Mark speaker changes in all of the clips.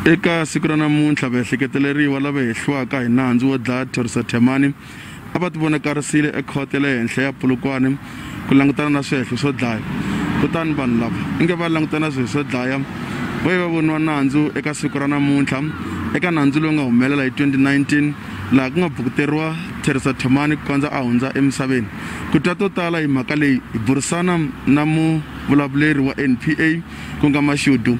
Speaker 1: Eka siku ra namuntlha vahleketeleriwa lava heheliwaka hi nandzu wo dlaya Thorisho Themane a va tivonakarisile ekhoto le henhla ya Polokwane ku langutana na swihehlo swo dlaya. Kutani vanhu lava inge va langutana na swihehlo swo dlaya va voniwa nandzu eka siku ra namuntlha eka nandzu lowu nga humelela hi 2019 laha ku nga bukuteriwa Thorisho Themane ku kondza a hundza emisaveni. Ku twa to tala hi mhaka leyi hi burisana na muvulavuleri wa NPA ku nga Mashudu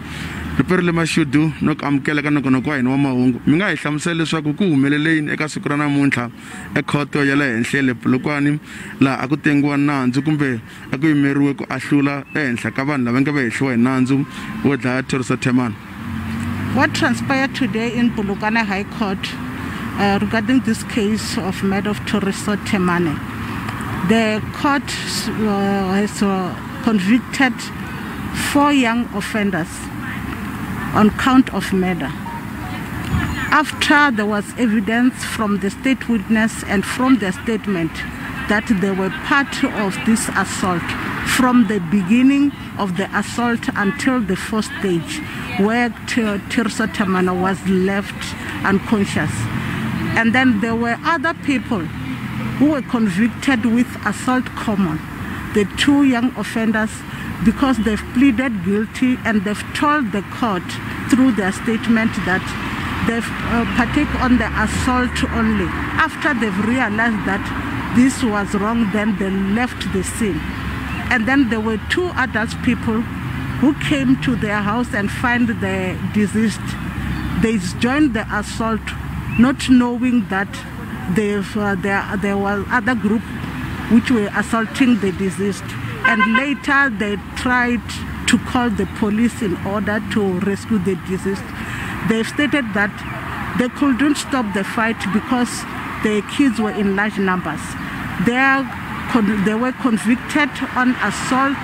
Speaker 1: riperile Mashudu no ku amukela ka nongonoko wa hina wa Mahungu. Mi nga hi hlamusela leswaku ku humeleleni eka siku ra namuntlha ekhoto ya le henhla le Polokwane laha a ku tengiwa nandzu kumbe a ku yimeriwe ku ahlula ehenhla ka vanhu lava nga va hehliwa hi nandzu wo dlaya Thorisho Themane.
Speaker 2: What transpired today in Polokwane High Court regarding this case of murder of Thorisho Themane, the court has convicted 4 young offenders on count of murder. After there was evidence from the state witness and from the statement that they were part of this assault from the beginning of the assault until the first stage where Thorisho Themane was left unconscious. And then there were other people who were convicted with assault common, the 2 young offenders, because they've pleaded guilty and they've told the court through their statement that they've partake on the assault only. After they've realized that this was wrong, then they left the scene. And then there were 2 adult people who came to their house and find the deceased. They joined the assault not knowing that there was other group which were assaulting the deceased. And later they tried to call the police in order to rescue the deceased. They've stated that they couldn't stop the fight because the kids were in large numbers. They were convicted on assault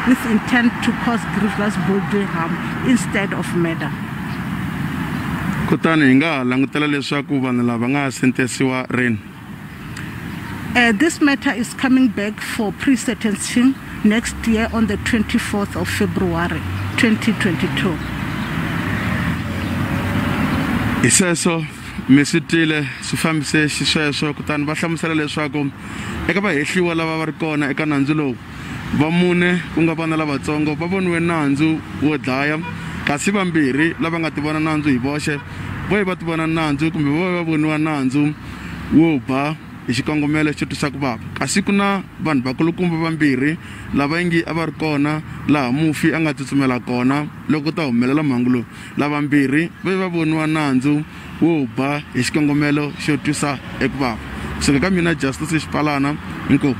Speaker 2: with intent to cause grievous bodily harm instead of murder.
Speaker 1: Kutani inga langutela leswaku vanhu lava nga sentesiwa rin.
Speaker 2: This matter is coming back for pre-sentencing next year on the 24th of February 2022.
Speaker 1: Iseso mesitile sifambise xisweswo kutani va hlamusela leswaku eka vahehliwa lava va ri kona eka nandzu lowu va mune ku nga vana lavatsongo va voniwe nandzu wo dlaya kasi vambirhi lava nga tivona nandzu hi voxe va tivona nandzu kumbe va voniwa nandzu wo ba hi xikongomelo xo twisa ku vava. Kasi ku na vanhu vakulukumba vambirhi lava ingi a va ri kona laha mufi a nga tsutsumela kona loko ta humelela mhangu lowu. Lavambirhi va voniwa nandzu wo ba hi xikongomelo xo twisa eku vava. Kusuka ka mina Justice Xipalana, inkomu.